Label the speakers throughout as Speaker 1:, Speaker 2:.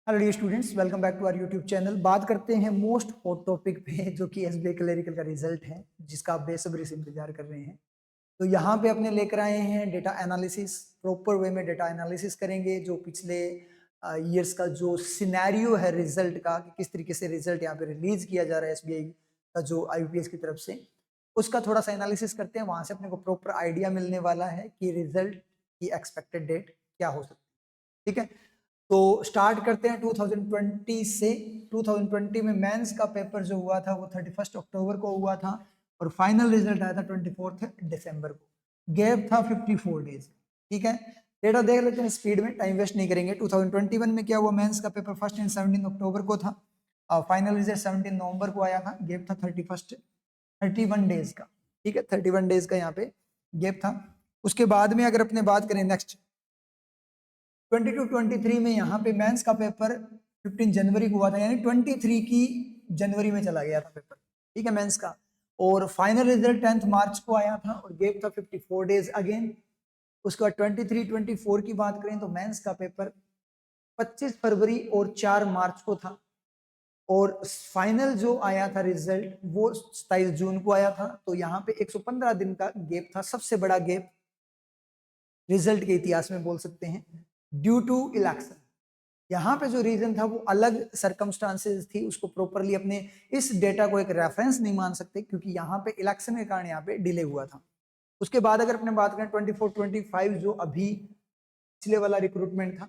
Speaker 1: Hello dear students, welcome back to our YouTube channel. बात करते हैं मोस्ट हॉट टॉपिक पे, जो कि एसबीआई क्लरिकल का रिजल्ट है, जिसका आप बेसब्री से इंतजार कर रहे हैं। तो यहाँ पे अपने लेकर आए हैं डेटा एनालिसिस। प्रॉपर वे में डेटा एनालिसिस करेंगे, जो पिछले ईयर्स का जो सिनेरियो है रिजल्ट का, कि किस तरीके से रिजल्ट यहाँ पे रिलीज किया जा रहा है एसबीआई का जो आईबीपीएस की तरफ से, उसका थोड़ा सा एनालिसिस करते हैं। वहां से अपने को प्रॉपर आइडिया मिलने वाला है कि रिजल्ट की एक्सपेक्टेड डेट क्या हो सकती है। ठीक है, तो स्टार्ट करते हैं 2020 से। 2020 में मेंस का पेपर जो हुआ था वो 31 अक्टूबर को हुआ था, और फाइनल रिजल्ट आया था 24 दिसंबर को। गैप था 54 डेज। ठीक है, डेटा देख लेते हैं स्पीड में, टाइम वेस्ट नहीं करेंगे। 2021 में क्या हुआ, मेंस का पेपर 1 एंड 17 अक्टूबर को था, फाइनल रिजल्ट 17 नवंबर को आया था। गैप था 31 डेज का। ठीक है, 31 डेज का यहाँ पे गैप था। उसके बाद में अगर अपने बात करें नेक्स्ट 22-23 में, यहाँ पे मेंस का पेपर 15 जनवरी को हुआ था, यानी 23 की जनवरी में चला गया था पेपर। ठीक है, मेंस का। और फाइनल रिजल्ट 10 मार्च को आया था, और गैप था 54 डेज अगेन। उसके बाद 23-24 की बात करें तो मेंस का पेपर 25 फरवरी और 4 मार्च को था, और फाइनल जो आया था रिजल्ट वो 27 जून को आया था। तो यहाँ पे 115 दिन का गैप था, सबसे बड़ा गैप रिजल्ट के इतिहास में बोल सकते हैं, ड्यू टू इलेक्शन। यहाँ पे जो रीजन था वो अलग सरकमस्टांसेस थी, उसको प्रॉपरली अपने इस डेटा को एक रेफरेंस नहीं मान सकते, क्योंकि यहाँ पे इलेक्शन के कारण यहाँ पे डिले हुआ था। उसके बाद अगर अपने बात करें 24-25 जो अभी पिछले वाला रिक्रूटमेंट था,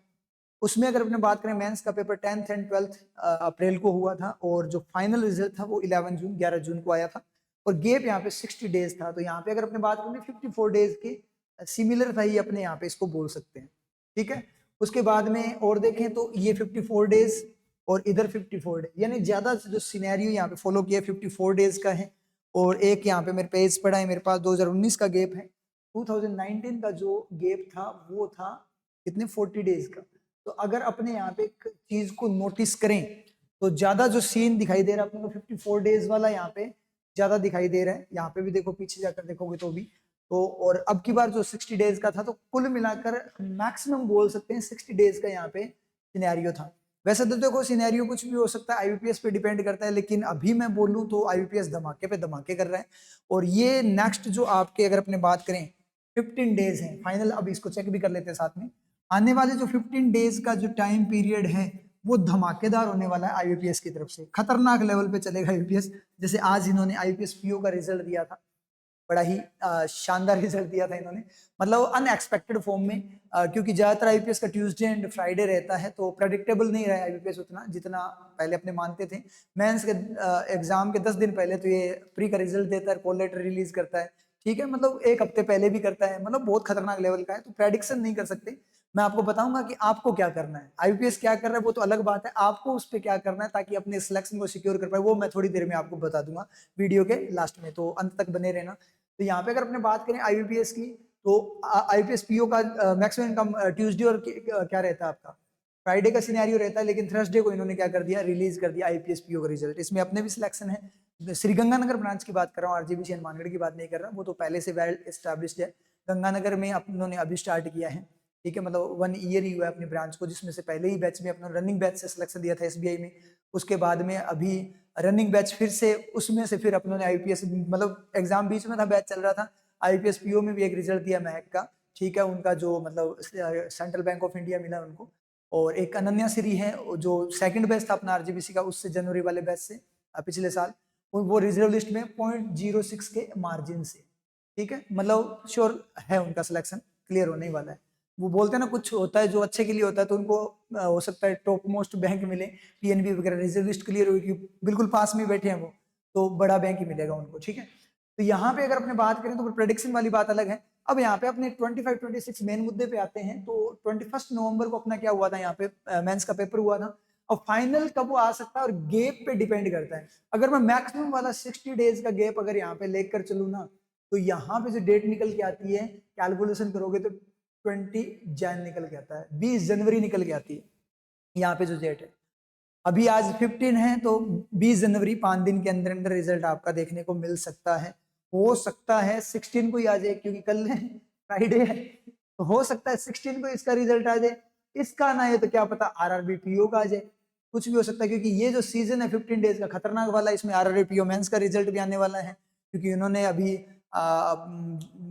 Speaker 1: उसमें अगर अपने बात करें मेंस का पेपर 10th एंड 12th अप्रैल को हुआ था, और जो फाइनल रिजल्ट था वो 11 जून को आया था, और गेप यहाँ पे 60 डेज था। तो यहाँ पे अगर अपने बात करें 54 डेज के सिमिलर था, ये अपने यहाँ पे इसको बोल सकते हैं। ठीक है, उसके बाद में और देखें तो ये 54 डेज और इधर 54 डेज, यानी ज्यादा जो सिनेरियो यहाँ पे फॉलो किया 54 डेज का है। और एक यहाँ पे मेरे पेज पड़ा है, मेरे पास 2019 का गेप है। 2019 का जो गेप था वो था कितने, 40 डेज का। तो अगर अपने यहाँ पे एक चीज को नोटिस करें तो ज्यादा जो सीन दिखाई दे रहा है अपने को 54 डेज वाला यहाँ पे ज्यादा दिखाई दे रहा है। यहाँ पे भी देखो, पीछे जाकर देखोगे तो भी। तो और अब की बार जो 60 डेज का था, तो कुल मिलाकर मैक्सिमम बोल सकते हैं 60 डेज का यहाँ पे सिनेरियो था। वैसे तो देखो सिनेरियो कुछ भी हो सकता है, आईबीपीएस पे डिपेंड करता है, लेकिन अभी मैं बोलूं तो आईबीपीएस धमाके पे धमाके कर रहा है। और ये नेक्स्ट जो आपके अगर अपने बात करें 15 डेज है फाइनल, अब इसको चेक भी कर लेते हैं साथ में। आने वाले जो 15 डेज का जो टाइम पीरियड है वो धमाकेदार होने वाला है आईबीपीएस की तरफ से, खतरनाक लेवल पे चलेगा आईबीपीएस। जैसे आज इन्होंने आईपीएस पीओ का रिजल्ट दिया था, बड़ा ही शानदार रिजल्ट दिया था इन्होंने, मतलब अनएक्सपेक्टेड फॉर्म में। क्योंकि ज्यादातर आईपीएस का ट्यूसडे एंड फ्राइडे रहता है, तो प्रेडिक्टेबल नहीं रहा है आईपीएस उतना जितना पहले अपने मानते थे। मेंस के एग्जाम के 10 दिन पहले तो ये प्री का रिजल्ट देता है, कॉल लेटर रिलीज करता है। ठीक है, मतलब एक हफ्ते पहले भी करता है, मतलब बहुत खतरनाक लेवल का है, तो प्रेडिक्शन नहीं कर सकते। मैं आपको बताऊंगा कि आपको क्या करना है, आईपीएस क्या कर रहा है वो तो अलग बात है, आपको उस पर क्या करना है ताकि अपने सिलेक्शन को सिक्योर कर पाए, वो मैं थोड़ी देर में आपको बता दूंगा वीडियो के लास्ट में, तो अंत तक बने रहना। तो यहाँ पे अगर अपने बात करें आईबीपीएस की, तो आईपीएस पीओ का मैक्सिमम इनकम ट्यूसडे और क्या रहता है आपका, फ्राइडे का सिनेरियो रहता है, लेकिन थर्सडे को इन्होंने क्या कर दिया, रिलीज कर दिया आईपीएस पीओ का रिजल्ट। इसमें अपने भी सिलेक्शन है। श्रीगंगानगर ब्रांच की बात कर रहा हूँ, आरजीबीसी हनुमानगढ़ की बात नहीं कर रहा, वो तो पहले से वेल एस्टेब्लिश्ड है। गंगानगर में उन्होंने अभी स्टार्ट किया है। ठीक है, मतलब 1 ईयर ही हुआ है अपनी ब्रांच को, जिसमें से पहले ही बैच में अपना रनिंग बैच से सिलेक्शन दिया था एसबीआई में। उसके बाद में अभी रनिंग बैच फिर से, उसमें से फिर अपनों ने आईपीएस, मतलब एग्जाम बीच में था, बैच चल रहा था, आईपीएस पीओ में भी एक रिजल्ट दिया महक का। ठीक है, उनका जो मतलब सेंट्रल बैंक ऑफ इंडिया मिला उनको। और एक अनन्या श्री है जो सेकंड बैच था अपना आरजीबीसी का, उससे जनवरी वाले बैच से पिछले साल, वो रिजर्व लिस्ट में 0.06 के मार्जिन से। ठीक है, मतलब श्योर है उनका सिलेक्शन क्लियर होने वाला है। वो बोलते हैं ना, कुछ होता है जो अच्छे के लिए होता है, तो उनको हो सकता है टॉप मोस्ट बैंक मिले, पीएनबी वगैरह, रिजर्व लिस्ट क्लियर हुई, बिल्कुल पास में बैठे हैं वो, तो बड़ा बैंक ही मिलेगा उनको। ठीक है, तो यहाँ पे अगर अपने बात करें तो प्रेडिक्शन वाली बात अलग है। अब यहाँ पे अपने 25-26 मेन मुद्दे पे आते हैं। तो 21 नवंबर को अपना क्या हुआ था, यहाँ पे मेंस का पेपर हुआ था, और फाइनल कब वो आ सकता है और गैप पे डिपेंड करता है। अगर मैं मैक्सिमम वाला 60 डेज का गैप अगर यहाँ पे लेकर चलूँ ना, तो यहाँ पे जो डेट निकल के आती है, कैलकुलेशन करोगे तो 20 जन निकल के आता है, 20 जनवरी निकल के आती है यहाँ पे जो डेट है। अभी आज 15 है, तो 20 जनवरी 5 दिन के अंदर अंदर रिजल्ट आपका देखने को मिल सकता है। हो सकता है 16 को ही आ जाए, क्योंकि कल फ्राइडे है, तो हो सकता है 16 को इसका रिजल्ट आ जाए। इसका आना है तो क्या पता आरआरबी पीओ का आ जाए, कुछ भी हो सकता है, क्योंकि ये जो सीजन है 15 डेज का खतरनाक वाला, इसमें आरआरबी पीओ मेंस का रिजल्ट भी आने वाला है, क्योंकि इन्होंने अभी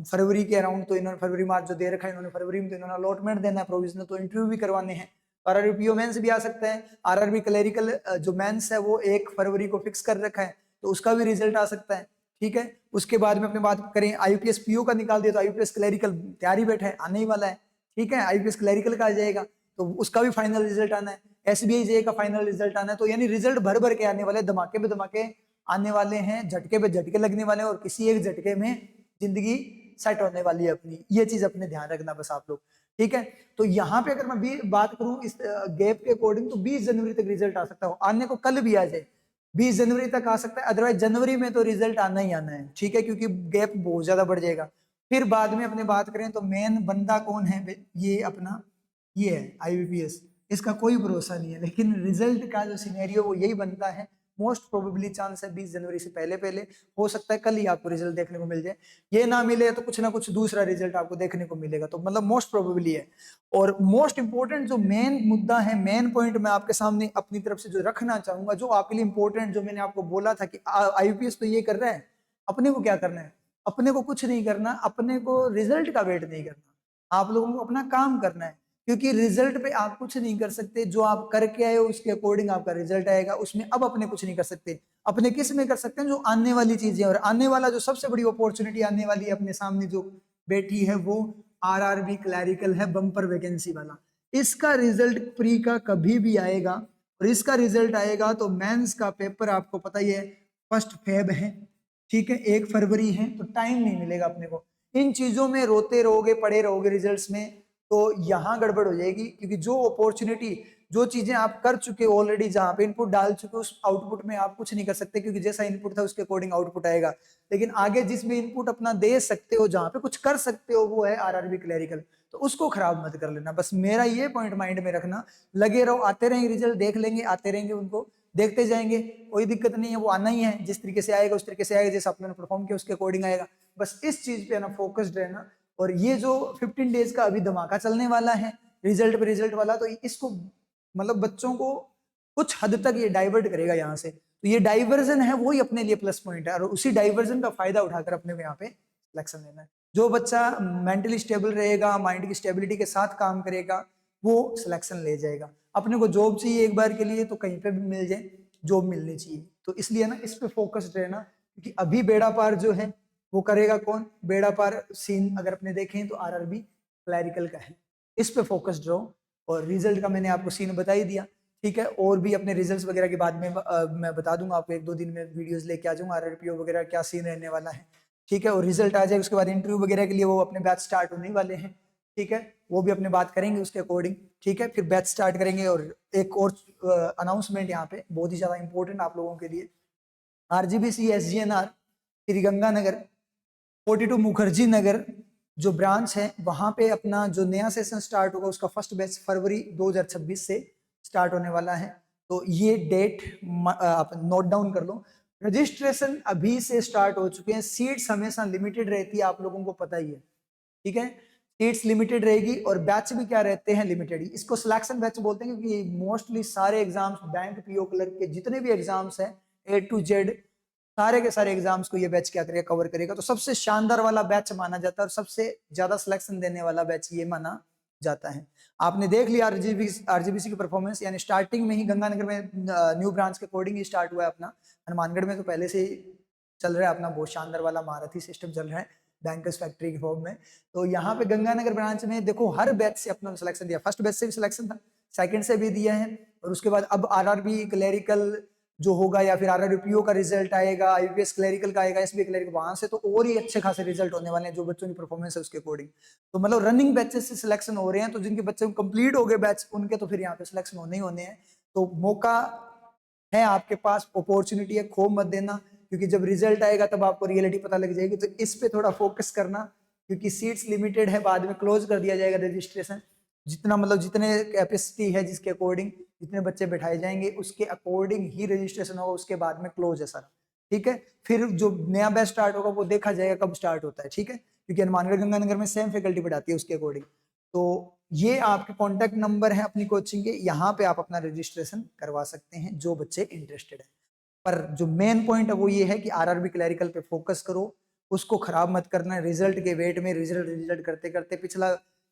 Speaker 1: फरवरी के अराउंड तो इन्होंने फरवरी मार्च जो दे रखा है, इन्होंने फरवरी में तो इन्होंने अलॉटमेंट देना है, प्रोविजनल तो इंटरव्यू भी करवाने हैं। आरआरबी पीओ मेंस भी आ सकता है। आरआरबी क्लरिकल जो मेंस है वो 1 फरवरी को फिक्स कर रखा है, तो उसका भी रिजल्ट आ सकता है, ठीक है। उसके बाद में अपने बात करें आईपीएस पीओ का निकाल दिया, तो आईपीएस क्लरिकल तैयारी बैठा है, आने ही वाला है, ठीक है। आईपीएस क्लरिकल का आ जाएगा तो उसका भी फाइनल रिजल्ट आना है। एसबीआई जे का फाइनल रिजल्ट आना है। तो यानी रिजल्ट भर भर के आने वाले, धमाके पे धमाके आने वाले हैं, झटके पे झटके लगने वाले हैं, और किसी एक झटके में जिंदगी सेट होने वाली है अपनी। ये चीज अपने ध्यान रखना बस आप लोग, ठीक है। तो यहाँ पे अगर मैं भी बात करूं इस गैप के अकॉर्डिंग, तो 20 जनवरी तक रिजल्ट आ सकता है, आने को कल भी आ जाए, 20 जनवरी तक आ सकता है, अदरवाइज जनवरी में तो रिजल्ट आना ही आना है, ठीक है, क्योंकि गैप बहुत ज्यादा बढ़ जाएगा। फिर बाद में अपने बात करें तो मेन बंदा कौन है, ये अपना ये है आईबीपीएस, इसका कोई भरोसा नहीं है, लेकिन रिजल्ट का जो सिनेरियो वो यही बनता है। मोस्ट प्रोबेबली चांस है 20 जनवरी से पहले पहले, हो सकता है कल ही आपको रिजल्ट देखने को मिल जाए, ये ना मिले तो कुछ ना कुछ दूसरा रिजल्ट आपको देखने को मिलेगा, तो मतलब मोस्ट प्रोबेबली है। और मोस्ट इंपॉर्टेंट जो मेन मुद्दा है, मेन पॉइंट मैं आपके सामने अपनी तरफ से जो रखना चाहूंगा, जो आपके लिए इंपॉर्टेंट, जो मैंने आपको बोला था कि आईपीएस तो ये कर रहा है, अपने को क्या करना है, अपने को कुछ नहीं करना, अपने को रिजल्ट का वेट नहीं करना, आप लोगों को अपना काम करना है, क्योंकि रिजल्ट पे आप कुछ नहीं कर सकते, जो आप करके आए हो उसके अकॉर्डिंग आपका रिजल्ट आएगा, उसमें अब अपने कुछ नहीं कर सकते। अपने किस में कर सकते हैं, जो आने वाली चीजें, और आने वाला जो सबसे बड़ी अपॉर्चुनिटी आने वाली है अपने सामने जो बैठी है, वो आरआरबी क्लैरिकल है, बम्पर वैकेंसी वाला। इसका रिजल्ट प्री का कभी भी आएगा, और इसका रिजल्ट आएगा तो मेंस का पेपर आपको पता ही है 1 फेब है, ठीक है, 1 फरवरी है, तो टाइम नहीं मिलेगा अपने को। इन चीजों में रोते रहोगे, पड़े रहोगे रिजल्ट्स में, तो यहाँ गड़बड़ हो जाएगी, क्योंकि जो अपॉर्चुनिटी, जो चीजें आप कर चुके हो ऑलरेडी, जहां पे इनपुट डाल चुके हो, उस आउटपुट में आप कुछ नहीं कर सकते, क्योंकि जैसा इनपुट था उसके अकॉर्डिंग आउटपुट आएगा। लेकिन आगे जिसमें इनपुट अपना दे सकते हो, जहां पे कुछ कर सकते हो, वो है आरआरबी क्लैरिकल, तो उसको खराब मत कर लेना, बस मेरा ये पॉइंट माइंड में रखना। लगे रहो, आते रहेंगे रिजल्ट, देख लेंगे, आते रहेंगे, उनको देखते जाएंगे, कोई दिक्कत नहीं है, वो आना ही है, जिस तरीके से आएगा उस तरीके से आएगा, जैसे आपने परफॉर्म किया उसके अकॉर्डिंग आएगा। बस इस चीज पे ना फोकस्ड रहना। और ये जो 15 डेज का अभी धमाका चलने वाला है रिजल्ट पे रिजल्ट वाला, तो इसको मतलब बच्चों को कुछ हद तक ये डाइवर्ट करेगा यहाँ से, तो ये डाइवर्जन है वही अपने लिए प्लस पॉइंट है, और उसी डाइवर्जन का फायदा उठाकर अपने को यहाँ पे सिलेक्शन लेना है। जो बच्चा मेंटली स्टेबल रहेगा, माइंड की स्टेबिलिटी के साथ काम करेगा, वो सिलेक्शन ले जाएगा। अपने को जॉब चाहिए एक बार के लिए, तो कहीं पे भी मिल जाए, जॉब मिलनी चाहिए, तो इसलिए ना इस पे फोकस्ड रहना, क्योंकि अभी बेड़ा पार जो है वो करेगा कौन, बेड़ा पार सीन अगर अपने देखें तो आरआरबी क्लैरिकल का है, इस पे फोकस्ड रहो। और रिजल्ट का मैंने आपको सीन बता ही दिया, ठीक है। और भी अपने रिजल्ट्स वगैरह के बाद में मैं बता दूंगा आपको, 1-2 दिन में वीडियोस लेके आ जाऊंगा आरआरपीओ वगैरह क्या सीन रहने वाला है, ठीक है। और रिजल्ट आ जाए उसके बाद इंटरव्यू वगैरह के लिए वो अपने बैच स्टार्ट होने वाले हैं, ठीक है, वो भी अपने बात करेंगे उसके अकॉर्डिंग, ठीक है। फिर बैच स्टार्ट करेंगे। और एक और अनाउंसमेंट यहाँ पे बहुत ही ज्यादा इंपॉर्टेंट आप लोगों के लिए, आरजीबीसी एसजीएनआर श्रीगंगानगर 42 मुखर्जी नगर जो ब्रांच है, वहां पे अपना जो नया सेशन स्टार्ट होगा उसका फर्स्ट बैच फरवरी 2026 से स्टार्ट होने वाला है। तो ये डेट आप नोट डाउन कर लो। रजिस्ट्रेशन अभी से स्टार्ट हो चुके हैं, सीट्स हमेशा लिमिटेड रहती है, आप लोगों को पता ही है, ठीक है, सीट्स लिमिटेड रहेगी, और बैच भी क्या रहते हैं, लिमिटेड ही। इसको सिलेक्शन बैच बोलते हैं, क्योंकि मोस्टली सारे एग्जाम्स, बैंक पीओ क्लर्क के जितने भी एग्जाम्स हैं A to Z, सारे के सारे एग्जाम्स को ये बैच क्या करेगा, कवर करेगा। तो सबसे शानदार वाला बैच माना जाता है, और सबसे ज्यादा सिलेक्शन देने वाला बैच ये माना जाता है। आपने देख लिया आरजीबीसी की परफॉर्मेंस, यानी स्टार्टिंग में ही गंगानगर में न्यू ब्रांच के अकॉर्डिंग ही स्टार्ट हुआ है अपना। हनुमानगढ़ में तो पहले से ही चल रहा है अपना, बहुत शानदार वाला महारथी सिस्टम चल रहा है बैंकर्स फैक्ट्री के फॉर्म में। तो यहाँ पे गंगानगर ब्रांच में देखो हर बैच से अपना सिलेक्शन दिया, फर्स्ट बैच से भी सिलेक्शन था, सेकंड से भी दिया है, और उसके बाद अब आरआरबी क्लैरिकल जो होगा, या फिर आरआरपीओ का रिजल्ट आएगा, आईपीएस क्लैरिकल का आएगा, एसबीआई क्लैरिकल, वहां से तो और ही अच्छे खासे रिजल्ट होने वाले हैं, जो बच्चों की परफॉर्मेंस है उसके अकॉर्डिंग। तो मतलब रनिंग बैचेस से सिलेक्शन हो रहे हैं, तो जिनके बच्चे कंप्लीट हो गए बैच, उनके तो फिर यहाँ पे सिलेक्शन होने ही होने हैं। तो मौका है आपके पास, अपॉर्चुनिटी है, खो मत देना, क्योंकि जब रिजल्ट आएगा तब आपको रियलिटी पता लग जाएगी। तो इस पे थोड़ा फोकस करना, क्योंकि सीट्स लिमिटेड है, बाद में क्लोज कर दिया जाएगा रजिस्ट्रेशन। जितना मतलब जितने कैपेसिटी है जिसके अकॉर्डिंग जितने बच्चे बैठाए जाएंगे उसके अकॉर्डिंग ही रजिस्ट्रेशन होगा, उसके बाद में क्लोज है सारा, ठीक है। फिर जो नया बैच स्टार्ट होगा वो देखा जाएगा कब स्टार्ट होता है, ठीक है, क्योंकि हनुमानगढ़ गंगानगर में सेम फैकल्टी पढ़ाती है उसके अकॉर्डिंग। तो ये आपके कॉन्टैक्ट नंबर है अपनी कोचिंग के, यहाँ पे आप अपना रजिस्ट्रेशन करवा सकते हैं जो बच्चे इंटरेस्टेड हैं। पर जो मेन पॉइंट है वो ये है कि आरआरबी क्लैरिकल पे फोकस करो, उसको खराब मत करना। रिजल्ट के वेट में रिजल्ट रिजल्ट करते करते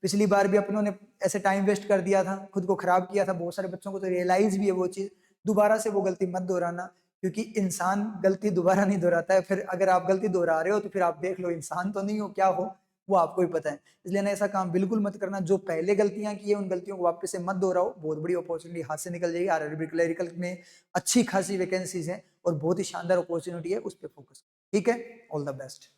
Speaker 1: पिछली बार भी अपनों ने ऐसे टाइम वेस्ट कर दिया था, खुद को खराब किया था, बहुत सारे बच्चों को तो रियलाइज भी है वो चीज। दोबारा से वो गलती मत दोहराना, क्योंकि इंसान गलती दोबारा नहीं दोहराता है। फिर अगर आप गलती दोहरा रहे हो तो फिर आप देख लो, इंसान तो नहीं हो, क्या हो वो आपको ही पता है। इसलिए ना ऐसा काम बिल्कुल मत करना। जो पहले गलतियां की है उन गलतियों को वापस से मत दोहराओ, बहुत बड़ी अपॉर्चुनिटी हाथ से निकल जाएगी। आरआरबी क्लरिकल में अच्छी खासी वैकेंसीज हैं और बहुत ही शानदार अपॉर्चुनिटी है, उस पर फोकस। ठीक है, ऑल द बेस्ट।